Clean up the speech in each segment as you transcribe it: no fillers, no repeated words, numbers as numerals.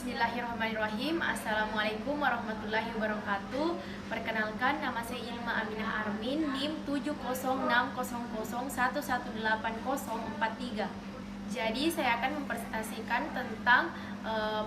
Bismillahirrahmanirrahim. Assalamualaikum warahmatullahi wabarakatuh. Perkenalkan, nama saya Ilma Aminah Armin, NIM 70600118043. Jadi saya akan mempresentasikan tentang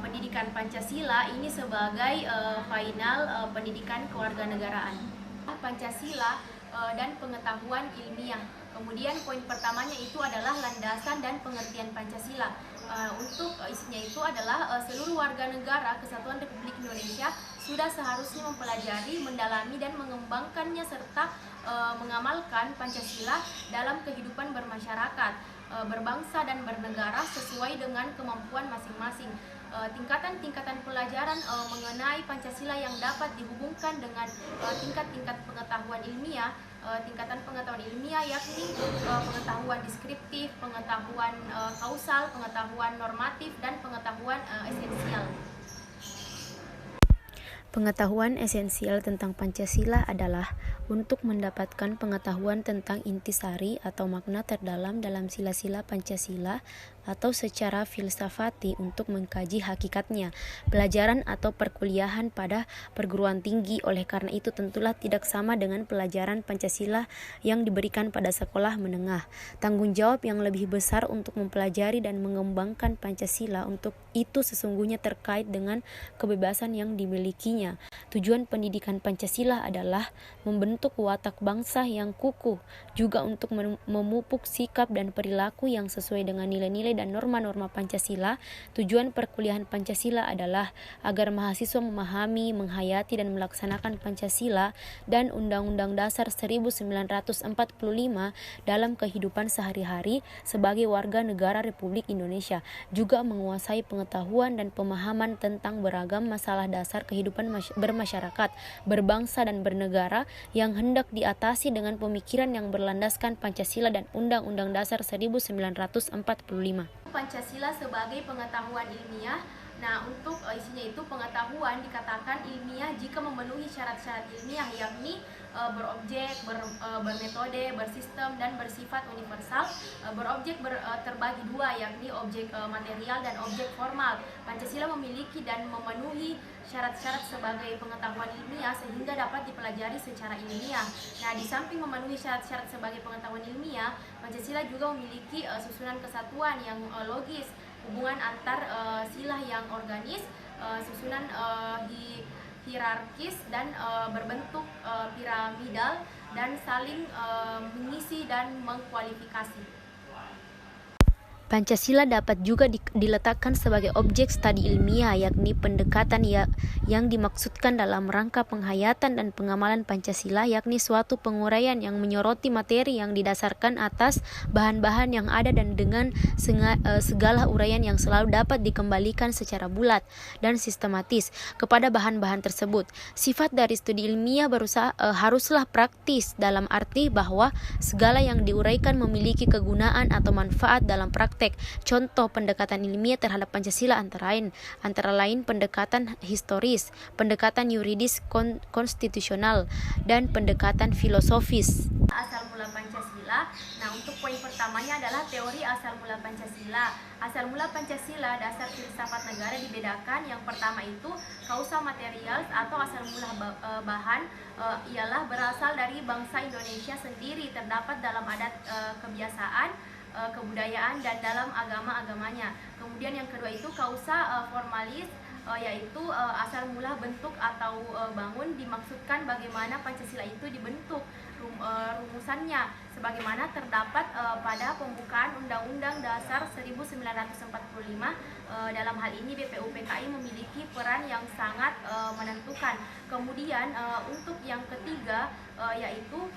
pendidikan Pancasila ini sebagai final pendidikan kewarganegaraan. Pancasila dan pengetahuan ilmiah. Kemudian poin pertamanya itu adalah landasan dan pengertian Pancasila. Untuk isinya itu adalah seluruh warga negara Kesatuan Republik Indonesia sudah seharusnya mempelajari, mendalami dan mengembangkannya serta mengamalkan Pancasila dalam kehidupan bermasyarakat, berbangsa dan bernegara sesuai dengan kemampuan masing-masing. Tingkatan-tingkatan pelajaran mengenai Pancasila yang dapat dihubungkan dengan tingkat-tingkat pengetahuan ilmiah. Tingkatan pengetahuan ilmiah yakni pengetahuan deskriptif, pengetahuan kausal, pengetahuan normatif, dan pengetahuan esensial. Pengetahuan esensial tentang Pancasila adalah untuk mendapatkan pengetahuan tentang intisari atau makna terdalam dalam sila-sila Pancasila atau secara filsafati untuk mengkaji hakikatnya, pelajaran atau perkuliahan pada perguruan tinggi. Oleh karena itu tentulah tidak sama dengan pelajaran Pancasila yang diberikan pada sekolah menengah. Tanggung jawab yang lebih besar untuk mempelajari dan mengembangkan Pancasila untuk itu sesungguhnya terkait dengan kebebasan yang dimilikinya. Tujuan pendidikan Pancasila adalah membentuk watak bangsa yang kukuh, juga untuk memupuk sikap dan perilaku yang sesuai dengan nilai-nilai dan norma-norma Pancasila. Tujuan perkuliahan Pancasila adalah agar mahasiswa memahami, menghayati dan melaksanakan Pancasila dan Undang-Undang Dasar 1945 dalam kehidupan sehari-hari sebagai warga negara Republik Indonesia, juga menguasai pengetahuan dan pemahaman tentang beragam masalah dasar kehidupan bermasyarakat, berbangsa dan bernegara yang hendak diatasi dengan pemikiran yang berlandaskan Pancasila dan Undang-Undang Dasar 1945. Pancasila sebagai pengetahuan ilmiah. Nah, untuk isinya itu pengetahuan dikatakan ilmiah jika memenuhi syarat-syarat ilmiah, yakni berobjek, bermetode, bersistem, dan bersifat universal. Berobjek terbagi dua, yakni objek material dan objek formal. Pancasila memiliki dan memenuhi syarat-syarat sebagai pengetahuan ilmiah sehingga dapat dipelajari secara ilmiah. Nah, di samping memenuhi syarat-syarat sebagai pengetahuan ilmiah, Pancasila juga memiliki susunan kesatuan yang logis, hubungan antar sila yang organis, susunan hierarkis dan berbentuk piramidal, dan saling mengisi dan mengkualifikasi. Pancasila dapat juga diletakkan sebagai objek studi ilmiah, yakni pendekatan yang dimaksudkan dalam rangka penghayatan dan pengamalan Pancasila, yakni suatu penguraian yang menyoroti materi yang didasarkan atas bahan-bahan yang ada dan dengan segala uraian yang selalu dapat dikembalikan secara bulat dan sistematis kepada bahan-bahan tersebut. Sifat dari studi ilmiah haruslah praktis dalam arti bahwa segala yang diuraikan memiliki kegunaan atau manfaat dalam praktik. Contoh pendekatan ilmiah terhadap Pancasila antara lain pendekatan historis, pendekatan yuridis konstitusional, dan pendekatan filosofis. Asal mula Pancasila. Nah, untuk poin pertamanya adalah teori asal mula Pancasila. Asal mula Pancasila, dasar filsafat negara dibedakan. Yang pertama itu kausa material atau asal mula bahan ialah berasal dari bangsa Indonesia sendiri, terdapat dalam adat kebiasaan, kebudayaan, dan dalam agama-agamanya. Kemudian yang kedua itu kausa formalis, yaitu asal mula bentuk atau bangun, dimaksudkan bagaimana Pancasila itu dibentuk, rumusannya sebagaimana terdapat pada pembukaan Undang-Undang Dasar 1945. Dalam hal ini BPUPKI memiliki peran yang sangat menentukan. Kemudian untuk yang ketiga yaitu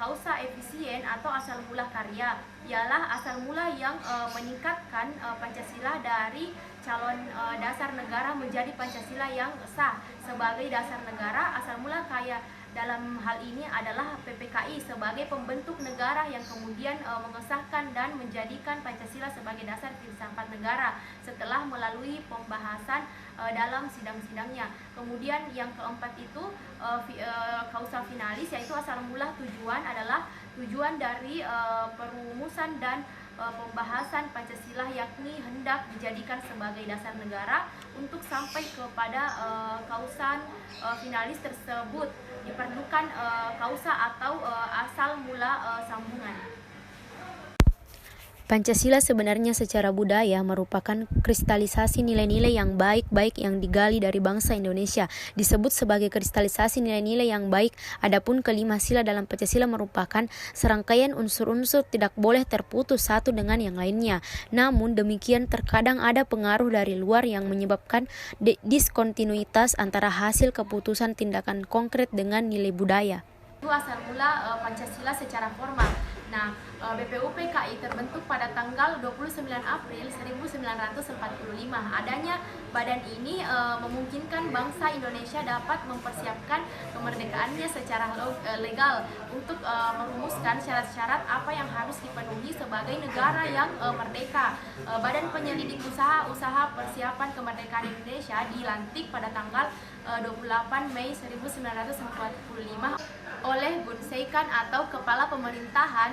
kausa efisien atau asal mula karya, ialah asal mula yang meningkatkan Pancasila dari calon dasar negara menjadi Pancasila yang sah sebagai dasar negara. Asal mula karya dalam hal ini adalah PPKI sebagai pembentuk negara yang kemudian mengesahkan dan menjadikan Pancasila sebagai dasar filsafat negara setelah melalui pembahasan dalam sidang-sidangnya. Kemudian yang keempat itu kausa finalis, yaitu asal mula tujuan adalah tujuan dari perumusan dan pembahasan Pancasila, yakni hendak dijadikan sebagai dasar negara. Untuk sampai kepada kausan finalis tersebut diperlukan kausa atau asal mula sambungan. Pancasila sebenarnya secara budaya merupakan kristalisasi nilai-nilai yang baik-baik yang digali dari bangsa Indonesia. Disebut sebagai kristalisasi nilai-nilai yang baik. Adapun kelima sila dalam Pancasila merupakan serangkaian unsur-unsur tidak boleh terputus satu dengan yang lainnya. Namun demikian terkadang ada pengaruh dari luar yang menyebabkan diskontinuitas antara hasil keputusan tindakan konkret dengan nilai budaya. Itu asal mula Pancasila secara formal. Nah, BPUPKI terbentuk pada tanggal 29 April 1945. Adanya badan ini memungkinkan bangsa Indonesia dapat mempersiapkan kemerdekaannya secara legal untuk merumuskan syarat-syarat apa yang harus dipenuhi sebagai negara yang merdeka. Badan penyelidik usaha persiapan kemerdekaan Indonesia dilantik pada tanggal 28 Mei 1945 oleh Gunseikan atau Kepala Pemerintahan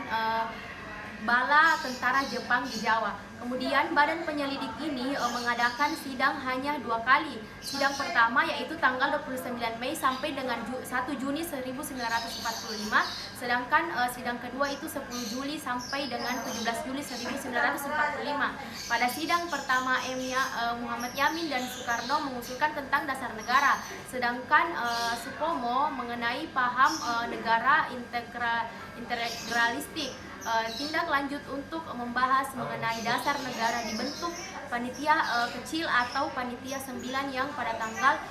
Bala Tentara Jepang di Jawa. Kemudian badan penyelidik ini mengadakan sidang hanya 2 kali. Sidang pertama yaitu tanggal 29 Mei sampai dengan 1 Juni 1945, sedangkan sidang kedua itu 10 Juli sampai dengan 17 Juli 1945. Pada sidang pertama Muhammad Yamin dan Soekarno mengusulkan tentang dasar negara, sedangkan Supomo mengenai paham negara integralistik. Tindak lanjut untuk membahas mengenai dasar negara dibentuk panitia kecil atau panitia 9 yang pada tanggal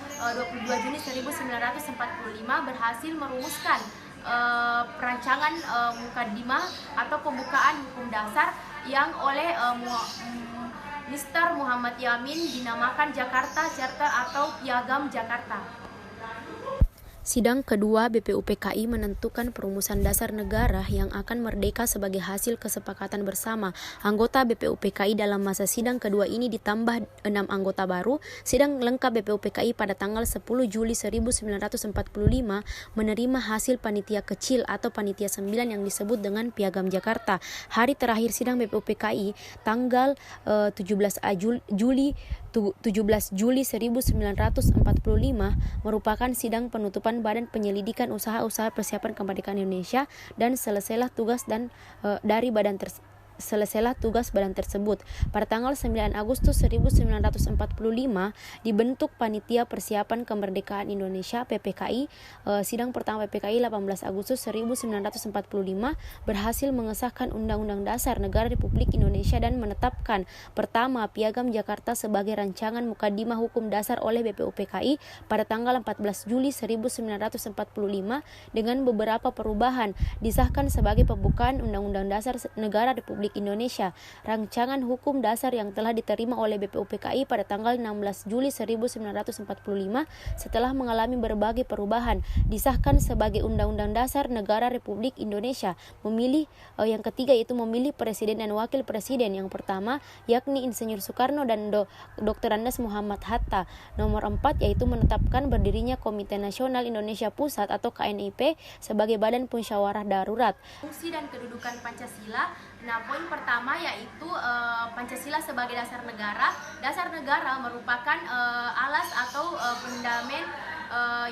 22 Juni 1945 berhasil merumuskan perancangan mukaddimah atau pembukaan hukum dasar yang oleh Mr. Muhammad Yamin dinamakan Jakarta Charter atau Piagam Jakarta. Sidang kedua BPUPKI menentukan perumusan dasar negara yang akan merdeka sebagai hasil kesepakatan bersama. Anggota BPUPKI dalam masa sidang kedua ini ditambah 6 anggota baru. Sidang lengkap BPUPKI pada tanggal 10 Juli 1945 menerima hasil panitia kecil atau panitia 9 yang disebut dengan Piagam Jakarta. Hari terakhir sidang BPUPKI tanggal 17 Juli 1945 merupakan sidang penutupan Badan Penyelidikan Usaha-usaha Persiapan Kemerdekaan Indonesia dan selesailah tugas badan tersebut. Pada tanggal 9 Agustus 1945 dibentuk Panitia Persiapan Kemerdekaan Indonesia (PPKI). Sidang pertama PPKI 18 Agustus 1945 berhasil mengesahkan Undang-Undang Dasar Negara Republik Indonesia dan menetapkan pertama Piagam Jakarta sebagai rancangan mukaddimah hukum dasar oleh BPUPKI pada tanggal 14 Juli 1945 dengan beberapa perubahan. Disahkan sebagai pembukaan Undang-Undang Dasar Negara Republik Indonesia. Rancangan hukum dasar yang telah diterima oleh BPUPKI pada tanggal 16 Juli 1945 setelah mengalami berbagai perubahan disahkan sebagai Undang-Undang Dasar Negara Republik Indonesia. Yang ketiga yaitu memilih presiden dan wakil presiden. Yang pertama yakni Insinyur Soekarno dan Dr. Andes Muhammad Hatta. Nomor 4 yaitu menetapkan berdirinya Komite Nasional Indonesia Pusat atau KNIP sebagai badan musyawarah darurat. Fungsi dan kedudukan Pancasila. Nah, poin pertama yaitu Pancasila sebagai dasar negara. Dasar negara merupakan alas atau fundamen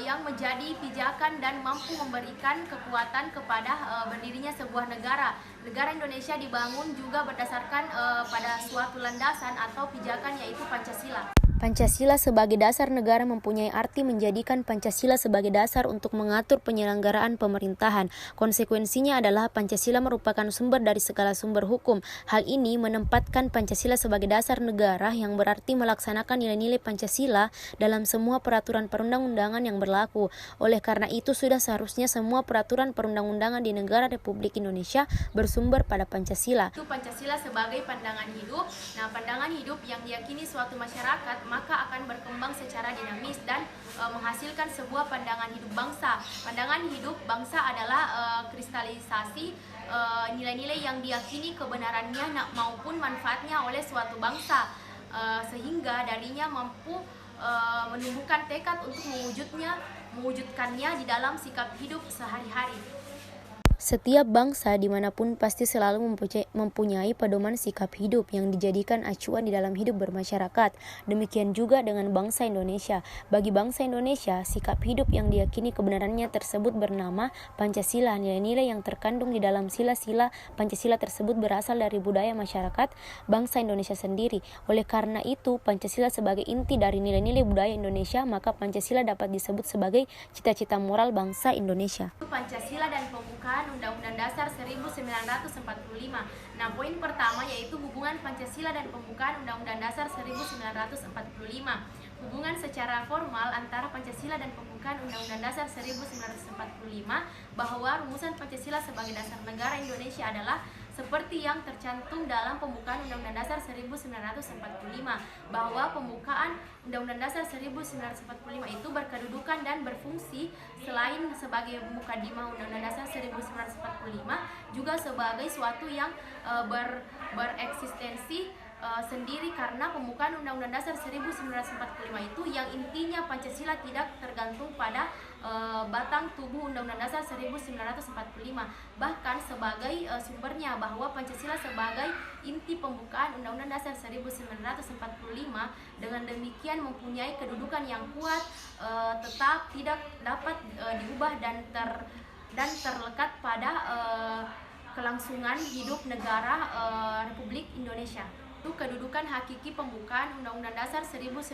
yang menjadi pijakan dan mampu memberikan kekuatan kepada berdirinya sebuah negara. Negara Indonesia dibangun juga berdasarkan pada suatu landasan atau pijakan yaitu Pancasila. Pancasila sebagai dasar negara mempunyai arti menjadikan Pancasila sebagai dasar untuk mengatur penyelenggaraan pemerintahan. Konsekuensinya adalah Pancasila merupakan sumber dari segala sumber hukum. Hal ini menempatkan Pancasila sebagai dasar negara yang berarti melaksanakan nilai-nilai Pancasila dalam semua peraturan perundang-undangan yang berlaku. Oleh karena itu sudah seharusnya semua peraturan perundang-undangan di negara Republik Indonesia bersumber pada Pancasila. Itu Pancasila sebagai pandangan hidup. Nah, pandangan hidup yang diyakini suatu masyarakat maka akan berkembang secara dinamis dan menghasilkan sebuah pandangan hidup bangsa. Pandangan hidup bangsa adalah kristalisasi nilai-nilai yang diyakini kebenarannya maupun manfaatnya oleh suatu bangsa, sehingga darinya mampu menumbuhkan tekad untuk mewujudkannya di dalam sikap hidup sehari-hari. Setiap bangsa dimanapun pasti selalu mempunyai pedoman sikap hidup yang dijadikan acuan di dalam hidup bermasyarakat. Demikian juga dengan bangsa Indonesia. Bagi bangsa Indonesia, sikap hidup yang diyakini kebenarannya tersebut bernama Pancasila. Nilai-nilai yang terkandung di dalam sila-sila Pancasila tersebut berasal dari budaya masyarakat bangsa Indonesia sendiri. Oleh karena itu, Pancasila sebagai inti dari nilai-nilai budaya Indonesia, maka Pancasila dapat disebut sebagai cita-cita moral bangsa Indonesia. Pancasila dan pembukaan Undang-Undang Dasar 1945. Nah, poin pertama yaitu hubungan Pancasila dan pembukaan Undang-Undang Dasar 1945. Hubungan secara formal antara Pancasila dan pembukaan Undang-Undang Dasar 1945 bahwa rumusan Pancasila sebagai dasar negara Indonesia adalah seperti yang tercantum dalam pembukaan Undang-Undang Dasar 1945, bahwa pembukaan Undang-Undang Dasar 1945 itu berkedudukan dan berfungsi selain sebagai mukadimah Undang-Undang Dasar 1945 juga sebagai suatu yang bereksistensi sendiri, karena pembukaan Undang-Undang Dasar 1945 itu yang intinya Pancasila tidak tergantung pada batang tubuh Undang-Undang Dasar 1945, bahkan sebagai sumbernya bahwa Pancasila sebagai inti pembukaan Undang-Undang Dasar 1945 dengan demikian mempunyai kedudukan yang kuat, tetap tidak dapat diubah dan terlekat pada kelangsungan hidup negara Republik Indonesia. Itu kedudukan hakiki pembukaan Undang-Undang Dasar 1945.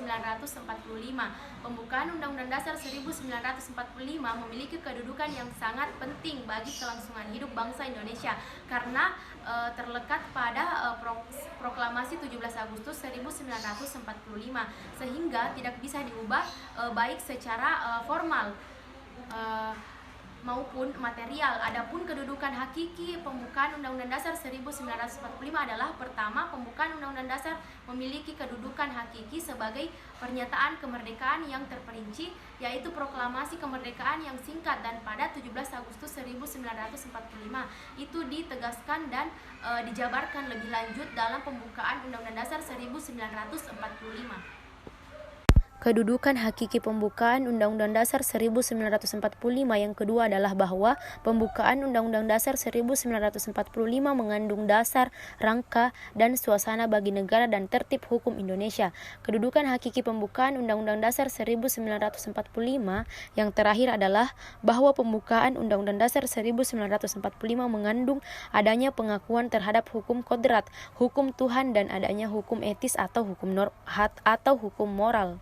Pembukaan Undang-Undang Dasar 1945 memiliki kedudukan yang sangat penting bagi kelangsungan hidup bangsa Indonesia karena terlekat pada proklamasi 17 Agustus 1945 sehingga tidak bisa diubah baik secara formal maupun material. Adapun kedudukan hakiki pembukaan Undang-Undang Dasar 1945 adalah pertama, pembukaan Undang-Undang Dasar memiliki kedudukan hakiki sebagai pernyataan kemerdekaan yang terperinci, yaitu proklamasi kemerdekaan yang singkat dan pada 17 Agustus 1945 itu ditegaskan dan dijabarkan lebih lanjut dalam pembukaan Undang-Undang Dasar 1945. Kedudukan hakiki pembukaan Undang-Undang Dasar 1945 yang kedua adalah bahwa pembukaan Undang-Undang Dasar 1945 mengandung dasar, rangka, dan suasana bagi negara dan tertib hukum Indonesia. Kedudukan hakiki pembukaan Undang-Undang Dasar 1945 yang terakhir adalah bahwa pembukaan Undang-Undang Dasar 1945 mengandung adanya pengakuan terhadap hukum kodrat, hukum Tuhan, dan adanya hukum etis atau hukum moral.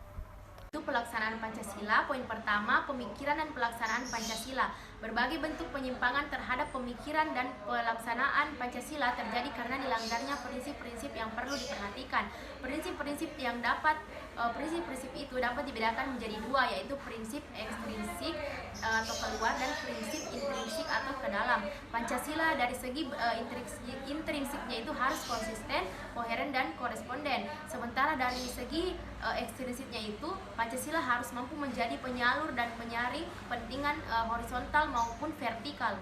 Itu pelaksanaan Pancasila. Poin pertama, pemikiran dan pelaksanaan Pancasila. Berbagai bentuk penyimpangan terhadap pemikiran dan pelaksanaan Pancasila terjadi karena dilanggarnya prinsip-prinsip yang perlu diperhatikan. Prinsip-prinsip itu dapat dibedakan menjadi dua, yaitu prinsip ekstrinsik atau keluar dan prinsip intrinsik atau ke dalam. Pancasila dari segi intrinsiknya itu harus konsisten, koheren, dan koresponden. Sementara dari segi ekstrinsiknya itu Pancasila harus mampu menjadi penyalur dan penyaring kepentingan horizontal maupun vertikal.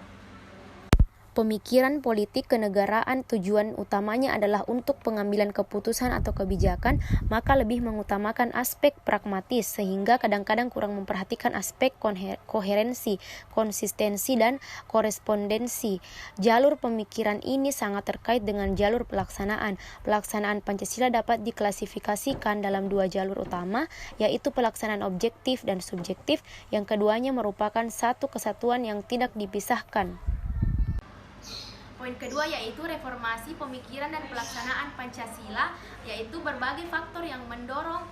Pemikiran politik kenegaraan tujuan utamanya adalah untuk pengambilan keputusan atau kebijakan, maka lebih mengutamakan aspek pragmatis sehingga kadang-kadang kurang memperhatikan aspek koherensi, konsistensi, dan korespondensi. Jalur pemikiran ini sangat terkait dengan jalur pelaksanaan. Pelaksanaan Pancasila dapat diklasifikasikan dalam dua jalur utama, yaitu pelaksanaan objektif dan subjektif, yang keduanya merupakan satu kesatuan yang tidak dipisahkan. Poin kedua yaitu reformasi pemikiran dan pelaksanaan Pancasila, yaitu berbagai faktor yang mendorong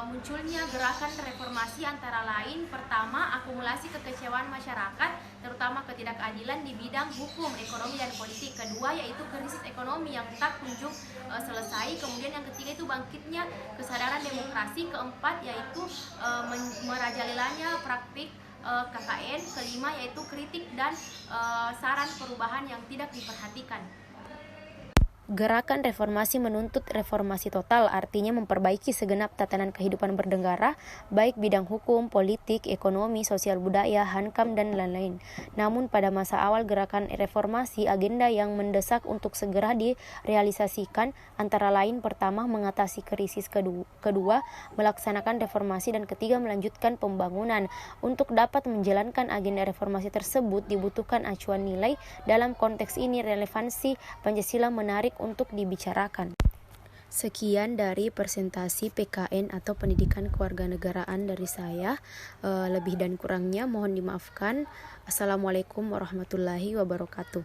munculnya gerakan reformasi antara lain pertama, akumulasi kekecewaan masyarakat terutama ketidakadilan di bidang hukum, ekonomi, dan politik. Kedua yaitu krisis ekonomi yang tak kunjung selesai. Kemudian yang ketiga itu bangkitnya kesadaran demokrasi. Keempat yaitu merajalelanya praktik KKN. Kelima yaitu kritik dan saran perubahan yang tidak diperhatikan. Gerakan reformasi menuntut reformasi total, artinya memperbaiki segenap tatanan kehidupan bernegara, baik bidang hukum, politik, ekonomi, sosial budaya, hankam, dan lain-lain. Namun pada masa awal gerakan reformasi, agenda yang mendesak untuk segera direalisasikan antara lain pertama mengatasi krisis, kedua melaksanakan reformasi, dan ketiga melanjutkan pembangunan. Untuk dapat menjalankan agenda reformasi tersebut dibutuhkan acuan nilai. Dalam konteks ini relevansi Pancasila menarik untuk dibicarakan. Sekian dari presentasi PKN atau pendidikan kewarganegaraan dari saya. Lebih dan kurangnya mohon dimaafkan. Assalamualaikum warahmatullahi wabarakatuh.